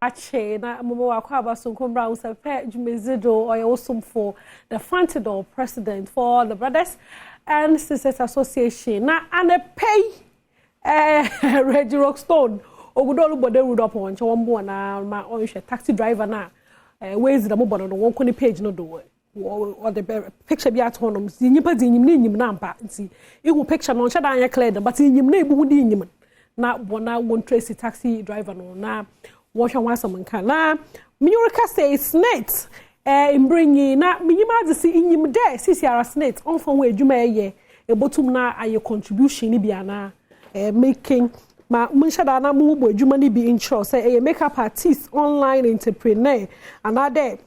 Ache na mumo wakwaba sunkumbra Ahosepe Jumezido or awesome for the Fantidor president for the Brothers and Sisters Association. Na ane pay Reggie Rockstone ogudolu bode rudo on chawambo na ma onshe taxi driver na ways the mobile no one koni page no do or the picture be at home nyipa di nyim na nyim na mpa nti ihu picture no nchada anya clear but nyim na ebu di nyim na bona won tracy taxi driver no na wash and wash some can na Miyurika say snakes in bringing na minima de see in yim there CCR snakes on from where you may a bottom na a contribution ni biana making ma munshada na mu bo adwuma be in sure say a makeup artist online entrepreneur another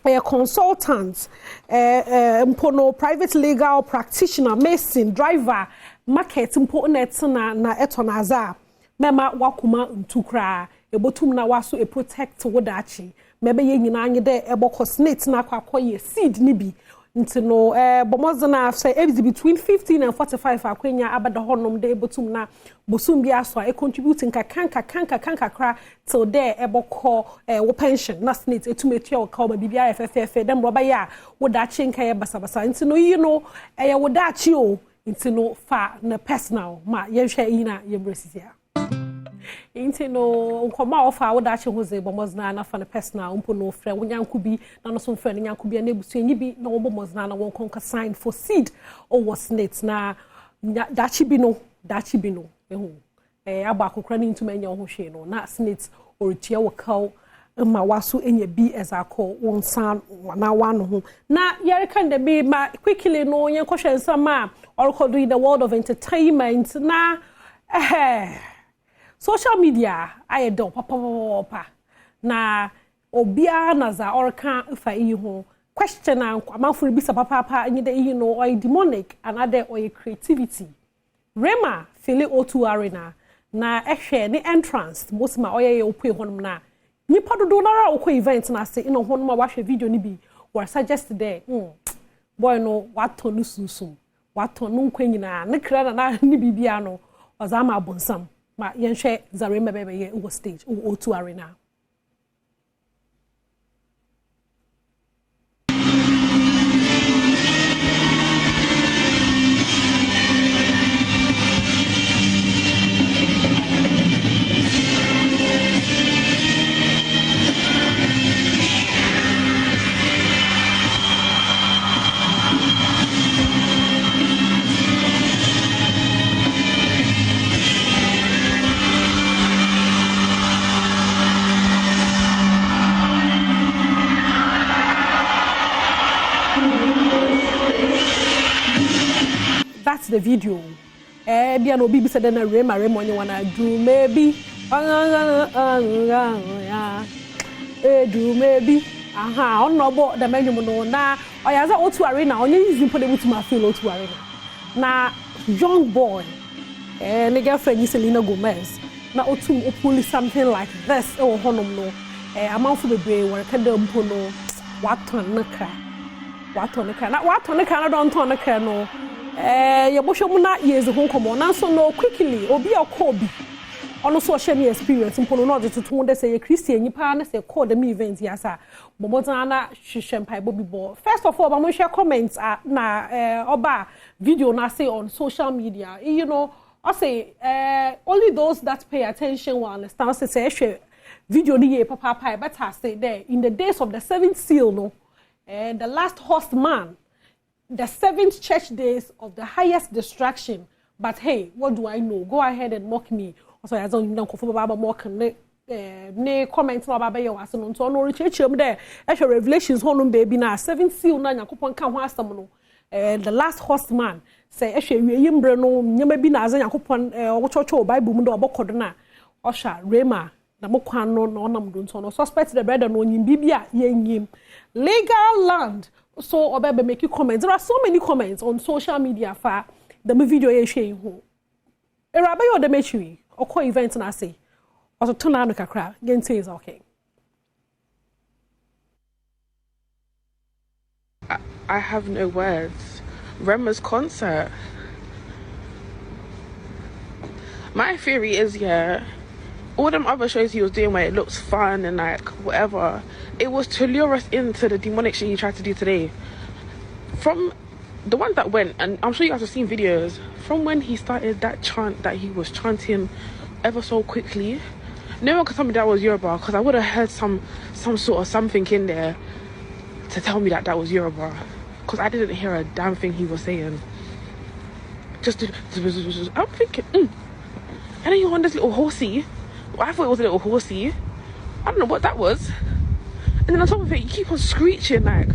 a consultant mpono private legal practitioner mason driver market important na etonaza mema wakuma ntukra ebotum na waso e protect wodachi mebe ye nyina anye de eboko snake na akwakoye seed ni bi nti no bomozo na say between 15 and 45 akwenya abada honom de ebotum na bosum bi aso e contributing kanka kra till there eboko wo pension na snake etumetua wo ka ma bibia FFF dem roba ya wodachi nka ye basabasa nti no you know wodachi o nti no fa na personal ma ye hwe ina ye bresisia inti no nkoma ofa wodachi hoze bomozna na fa na personal mpo no frɛ wonyanku bi na no so frɛ no nyanku bi na ebusu enyi bi na wo bomozna na won konka sign for seed o was net na dachi bi no ehu aba akokra ni ntuma enya ho hwe no na snit oritia wo kaw ma waso enya bi ezakọ won san na wano ho na yere kan de be ma quickly no yen kohwe nsama or do in the world of entertainment na social media Adom papa na obia na za orka fa yi ho question and amanfo bi sa papa anyi de yi no or demonic another or creativity Rema fele O2 arena na ehwe ni entrance mosima oye opue honum na nipa dodo na okọ event na se ino honum wa hwe video ni bi or suggest there boy no wato no susum wato no nkwa na kra na ni bibia no ozama abonsam ma yenhwe Zarema bebe ye wo stage O2 arena. That's the video. Bia no bibi said na Rema onye wana do maybe do maybe aha ono bo the menu no na oyaza O2 arena onye easy for them to ma feel O2 arena na young boy ne girlfriend is Selena Gomez na O2 pull something like this e honom no amanfo bebe won ka da mpo no waton na don ton na no ye bohwemu na yezi ho komo na so no quickly obi akobi ono so share me experience mpo no de tutu de say ye Christian nipa na say call the event yasa bomotan na hwehwe mpai bobi bo first of all ba mo share comments na oba video na say on social media you know I say only those that pay attention will understand say hwe video ni ye papa but I say there in the days of the seventh seal no the last horseman the seventh church days of the highest distraction. But hey, what do I know? Go ahead and mock me. Also, I don't know if Baba mock ne comments no Baba yo aso no no reach there. Actually, Revelations honum baby na seventh seal na Yakopon kan ho asam no. The last horseman say actually we yimbre no nyama bi na aza Yakopon wo chocho Bible mu do obokodo na. Osha Rema na mokwan no na onam do nso no suspect the brother no nyim bibia yenyim legal land. So obebe make you comments. There are so many comments on social media for the video you share who. Erabe yo de mechi okọ event na say. Also turn on kakra. Again say is okay. I have no words. Rema's concert. My theory is all them other shows he was doing where it looks fun and like whatever, it was to lure us into the demonic shit he tried to do today. From the ones that went, and I'm sure you guys have seen videos, from when he started that chant that he was chanting ever so quickly, no one could tell me that was Yoruba, because I would have heard some sort of something in there to tell me that was Yoruba, because I didn't hear a damn thing he was saying. I'm thinking, and then you on this little horsey. Well, I thought it was a little horsey. I don't know what that was. And then on top of it, you keep on screeching like,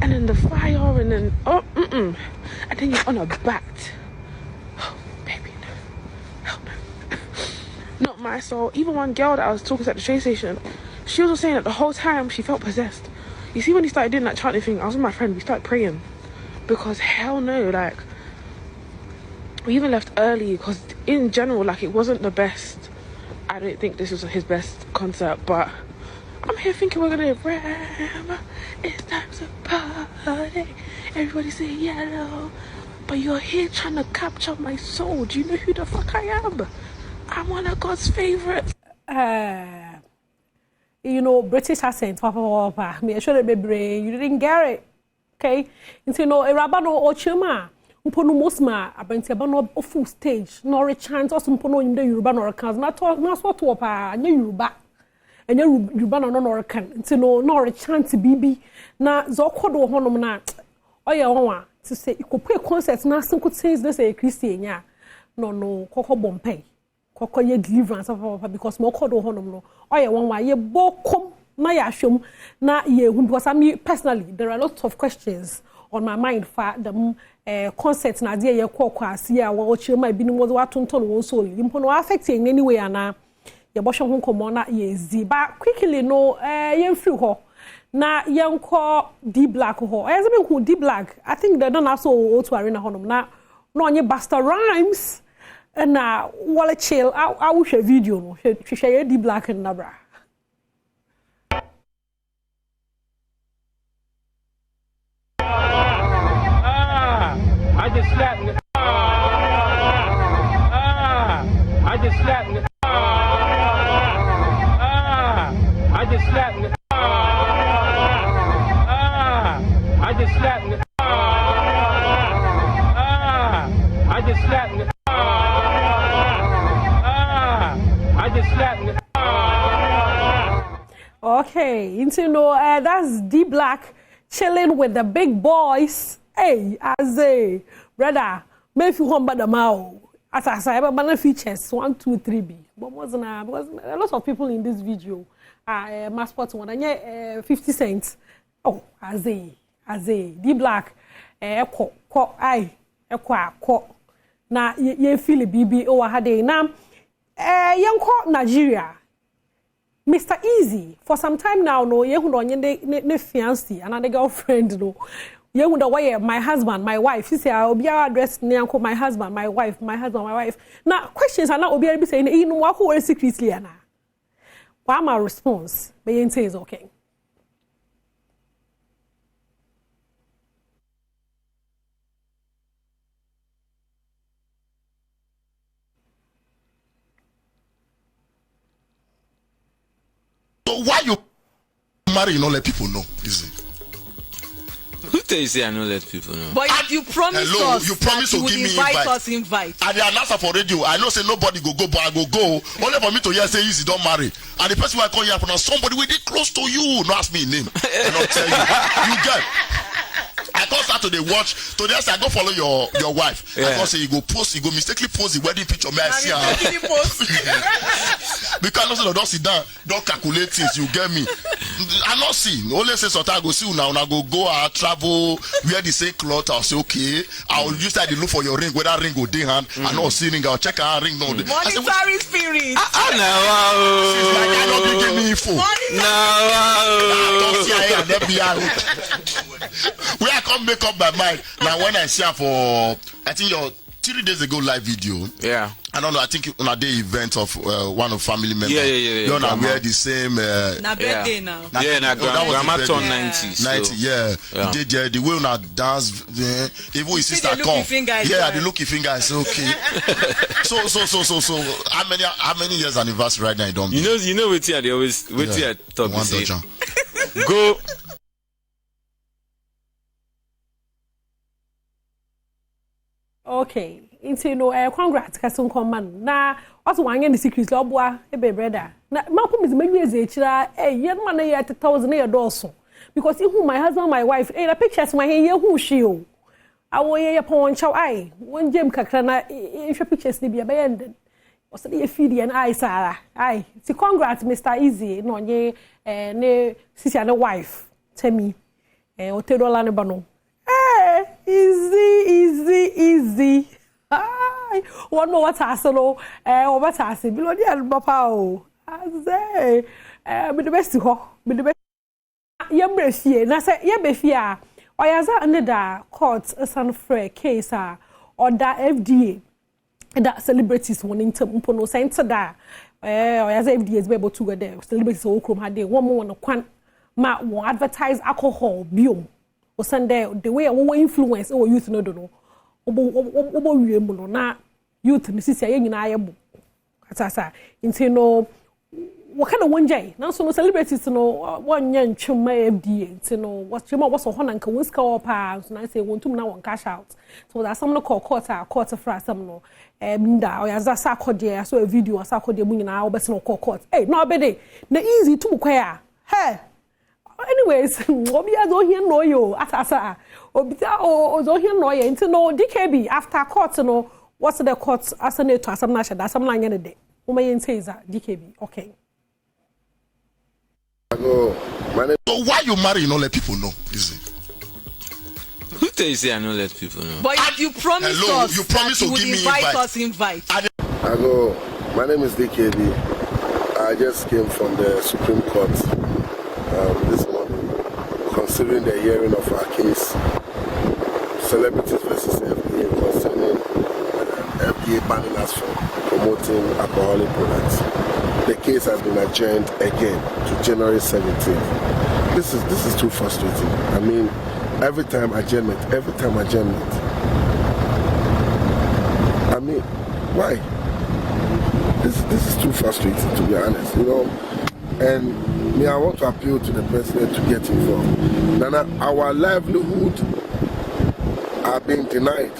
and then the fire, and then and then you're on a bat. Oh, baby, no, hell no. Not my soul. Even one girl that I was talking to at the train station, she was saying that the whole time she felt possessed. You see, when he started doing that chanting thing, I was with my friend. We started praying because hell no, like we even left early because in general, like it wasn't the best. I don't think this was his best concert, but I'm here thinking we're gonna Ram, it's time to party. Everybody say yellow, but you're here trying to capture my soul. Do you know who the fuck I am? I'm one of God's favorites. You know, British accent. Me sure that baby, you didn't get it. Okay, and you know, a rabano or chuma. Mpono mosma abenti abano full stage no re chant also mpono yimde Yoruba no kan na so to pa anya Yoruba no kan nti no re chant bibi na zo kodo honom na oye wonwa to say ikopu concert na sinko things they say Christian ya no kokko bompai kokko ye deliverance because mo kodo honom no oye wonwa ye bokom na ya hwem na ye hu because I mean personally there are lots of questions on my mind for the concert na dia ye kwakwa ase a wo chirema binim wo watonton wo so limpo no affect in any way ana ye bo hwe ho komo na ye zi ba quickly no ye mfiri ho na ye nko D Black ho e ze be D Black I think they don't also O2 arena honom na no onye Buster Rhymes na wole chill I will share video no hwe D Black na bra I just slapped it. I just slapped it. I just slapped it. I just slapped it. I just slapped it. I just slapped it. Okay, you know that's D Black chilling with the big boys. Hey, Aze, brother, maybe you want the mouth. As I say, but features 1, 2, 3B. But wasn't because a lot of people in this video are mascot one and 50 cents. Oh, Aze, D Black, na ye feel BB over had a name. Young court Nigeria. Mr. Easy, for some time now, no, you don't ne fiancé, another girlfriend, no. You wonder why my husband, my wife. She say I'll be addressed my husband, my wife. Now questions are not will be saying you know what who secretly ana. Why my response? But say is okay. So why you marry? You know, let people know. Easy. Who tell you say I don't let people know? But you promised Hello, us you promised that to you give would me invite. And the announcer for radio, I know say nobody go, but I go. Only for me to hear say Easy don't marry. And the person who I call here for now, somebody with it close to you. No ask me name. I not tell you. You get. I can't start to the watch. Today I go follow your wife. Yeah. I can't say you go mistakenly post the wedding picture. May I see her? Because also don't sit down, don't calculate things. You get me? I not see. Only say sometimes I go see you now. I go travel, wear the same cloth. I'll say okay. I'll use that to look for your ring. Whether ring go day hand. I not see ring. I'll check her ring. No. Monetary spirit. No. She's like I don't give me info. Where I can't make up my mind now when I see her for I think your 3 days ago live video. Yeah. I don't know. I think on a day event of one of family members. Yeah. You know, wear the same. Na birthday now. Yeah, na grandma the turned birthday. 90. 90, yeah. Did the way una dance, even his sister come. Yeah, the looky finger is okay. so. How many years anniversary right now? You don't. You know what they always I talk One to dozen. go. Okay. Into no congrats kasun command. Na also one the secrets lobwa ebe brother. Na mapu is many years echira young man a 1,000 a dorsal. Because who my husband, my wife, the pictures my hair who she you. I will hear upon chow eye. When Jim Kakrana if your pictures be abandoned. Was the feed and I Sarah. Aye. See congrats, Mr. Easy, no ye ne sister and wife. Tell me. Otero Lanabano. Easy. Ay, one more what asolo, what assi, below the albapao. I say, be the best to ho, be the best. Yambrefie, Nasa Yabefia, or as under the court, a son free case, or that FDA, that celebrities wanting to Mpono Saint Sada, or as FDA is able to go there, celebrities all come had one more on a quant, ma won't advertise alcohol, biome, or Sunday, the way I will influence or youth no don't know. Obo wiemu na youth ni sisi aye nyina ayebo atasa nti no wo kana wonjai na so no celebrities no wonnya ntwema FDA nti no wachema wo so ho na nka wonska opa so na say wontum na won cash out so that some no court for some no nda o yaza sa akode so a video sa akode mu nyina wo bese no court no obede na easy to kwaya hey anyways obi azo here no yo atasa obi ozo here no ye nti no DKB after court no what's the court asane to asam na shada asam na nyane de wo maye nteza DKB okay so why you marry you no let people know is it? Who tell you say I don't let people know? But you promised Hello, us you promised that to you give would me invite. Hello, my name is DKB. I just came from the Supreme Court this morning, considering the hearing of our case, celebrities versus FDA, concerning FDA banning us from promoting alcoholic products. The case has been adjourned again to January 17th. This is too frustrating. I mean, every time adjournment. I mean, why? This is too frustrating, to be honest, you know. And me, I want to appeal to the president to get involved. Nana, our livelihood are being denied.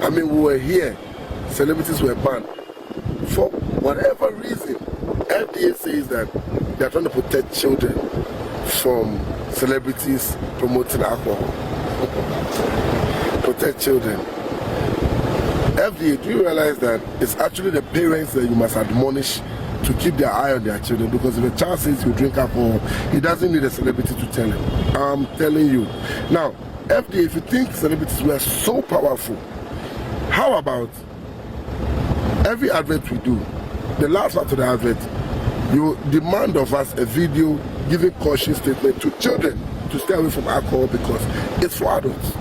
I mean, we were here, celebrities were banned. For whatever reason, FDA says that they are trying to protect children from celebrities promoting alcohol. Protect children. FDA, do you realize that it's actually the parents that you must admonish to keep their eye on their children? Because if a child says you drink alcohol, he doesn't need a celebrity to tell him. I'm telling you. Now, FDA, if you think celebrities were so powerful, how about every advert we do, the last part of the advert, you demand of us a video giving caution statement to children to stay away from alcohol because it's for adults.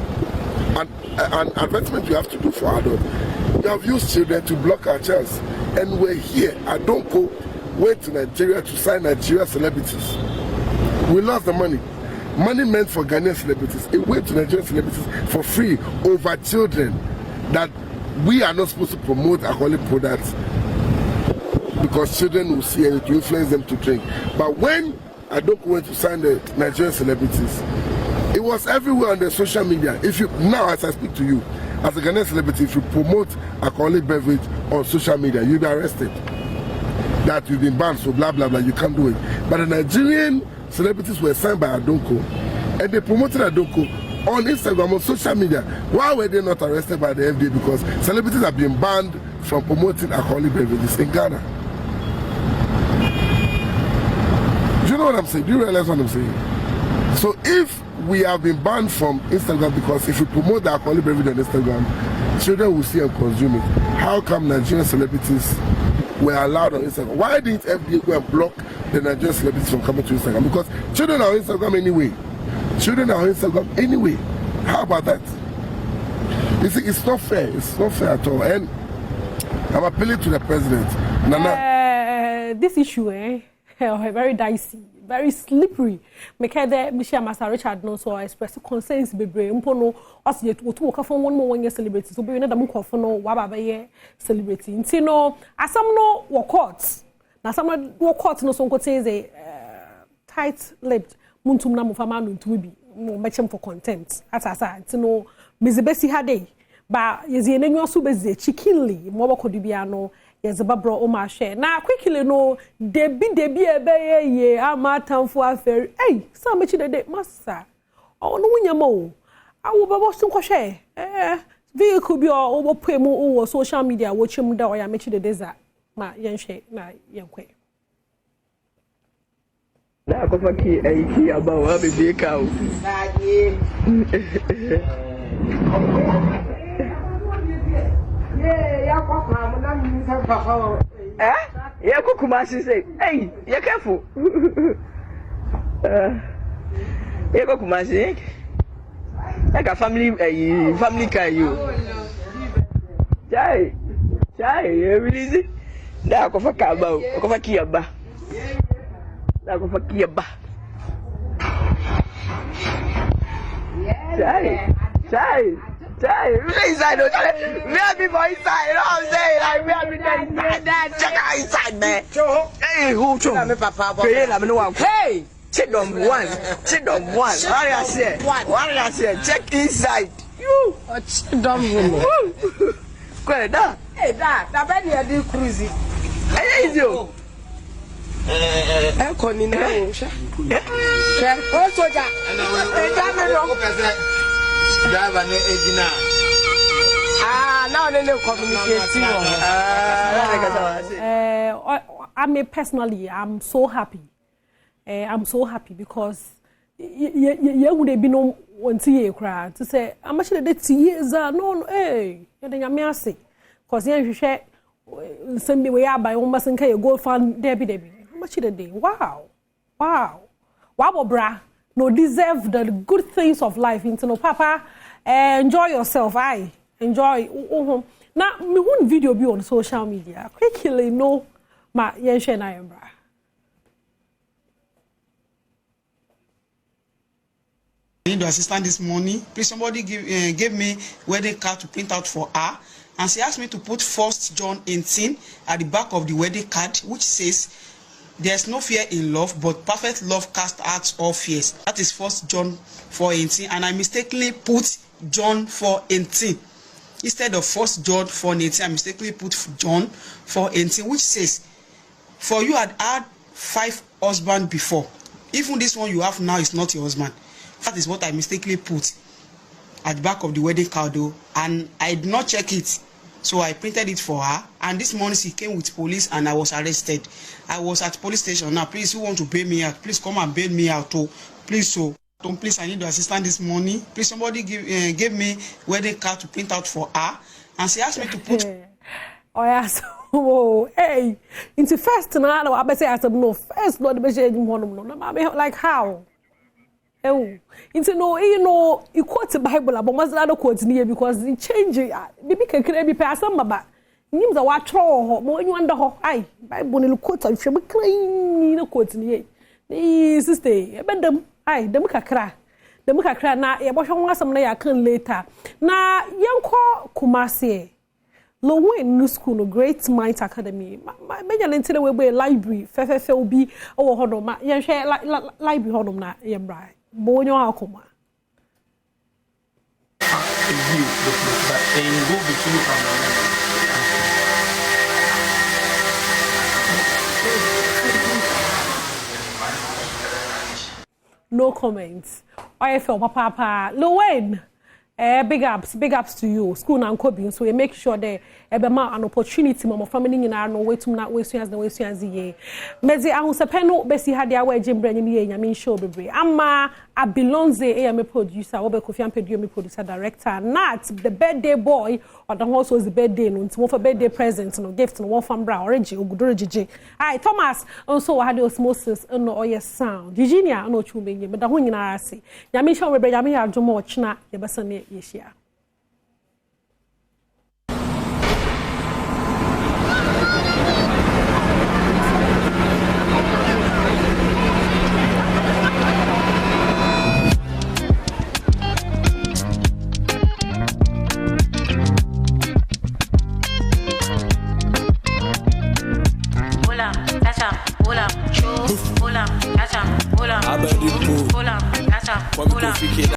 And an advertisement you have to do for adults. You have used children to block our chance. And we're here. Adom went to Nigeria to sign Nigeria celebrities. We lost the money. Money meant for Ghanaian celebrities. It went to Nigerian celebrities for free over children that we are not supposed to promote alcoholic products because children will see and it will influence them to drink. But when Adom went to sign the Nigerian celebrities, it was everywhere on the social media. If you now, as I speak to you, as a Ghanaian celebrity, if you promote alcoholic beverage on social media, you'll be arrested. That you've been banned, so blah blah blah. You can't do it. But the Nigerian celebrities were signed by Adonko, and they promoted Adonko on Instagram, on social media. Why were they not arrested by the FDA? Because celebrities have been banned from promoting alcoholic beverages in Ghana. Do you know what I'm saying? Do you realize what I'm saying? So if we have been banned from Instagram because if we promote the alcoholic beverage on Instagram, children will see and consume it. How come Nigerian celebrities were allowed on Instagram? Why didn't FDA go and block the Nigerian celebrities from coming to Instagram? Because children are on Instagram anyway. How about that? You see, it's not fair. It's not fair at all. And I'm appealing to the president. Nana. This issue, very dicey, very slippery. Mekede Michelle Master Richard no so express concerns bebre mpono as yet to work for one year celebrity so be na dam kwafo no waba ye celebrity nti no asam no wo court na asam no wo court no so nkote ze tight-lipped muntum na mufama no ntumi bi mo mechem for content atasa nti no mezibesi hade ba yezi enenyo so bezi chickenly mo bokodu bia no yezebabro o ma share na quickly no debi ebe ye amatamfo aferi sa mechi de massa o no wunyama o awo babo sunko hwe vehicle bi o bo pemu o social media wo chim da o ya mechi de za ma yenhwe na yenkwe na akofaki aiki abawa bebe ka o yeah, Kukumasi say, hey, you're careful. Yeah, Kukumasi, like a family car, you. Chai, you really now go for Kaba, go for Kiaba. Now go for Kiaba. Chai. Inside, me and people inside, you know what I'm saying? Like, me and people inside, check out inside, man. Hey, who, Cho? Hey, check on one. What do you say? Check inside. You. Check on one. Go ahead, da. Hey, da, bed you do cruising. Hey, is you? I'm calling now. Oh, soldier. Driver no edina. Now they communicating. I mean personally, I'm so happy. I'm so happy because you would be no one to cry to say how much the years are no hey you me say because you share send me way by almost and you go find Debbie how much the day wow bra no deserve the good things of life into no papa enjoy yourself enjoy now me one video be on social media quickly no ma yenhwe na yembra I need to assistant this morning. Please somebody give me wedding card to print out for her. And she asked me to put 1 John 18 at the back of the wedding card, which says, "There's no fear in love, but perfect love casts out all fears." That is 1 John 4:18. And I mistakenly put John 4:18. Instead of 1 John 4:18, I mistakenly put John 4:18, which says, "For you had 5 husbands before. Even this one you have now is not your husband." That is what I mistakenly put at the back of the wedding card, and I did not check it. So I printed it for her, and this morning she came with police and I was arrested. I was at police station. Now, please, who want to bail me out? Please come and bail me out. Please, please, I need to assistant this morning. Please, somebody give me wedding card to print out for her. And she asked me to put... Oh, yes. Oh, hey. Into first, now, I say, I said, no, first, not the best, like how? Oh, into no, you quote the Bible about Mazda quotes near because it changes. Maybe can be passed on, but names are what troll, more you wonder how I Bible quotes on Shabby clean quotes near. Sister, but them, the Mukakra. The Mukakra now, a bosh on some lay I can later. Now, young call Kumasi. Low in New School, no Great Minds Academy. My major into the way library, FFLB, or Hodom, young share library Hodom, na yembra. Bonyo akoma. No comments. IFL papa Lowen. Big ups to you. School na nkobi so we make sure there ebema an opportunity mama family nyina no wetum na we suas ye. Mezi Ahosepe no besi ha dia we jembre nyim ye nyame show bebre. Ama Abilonze me producer, we be Kofi Ampedu me producer director. Not the birthday boy or the house was the birthday no nti for birthday present no gift no one from bra origi ogudoro jiji. Thomas also we had the osmosis no oye sound. Virginia no chumbe nye but da ho nyina ase. Nyame show bebre nyame ya adwomo ochna ye besa ne yeshia. Hola, catch 'em, hola, hola, catch 'em, hola.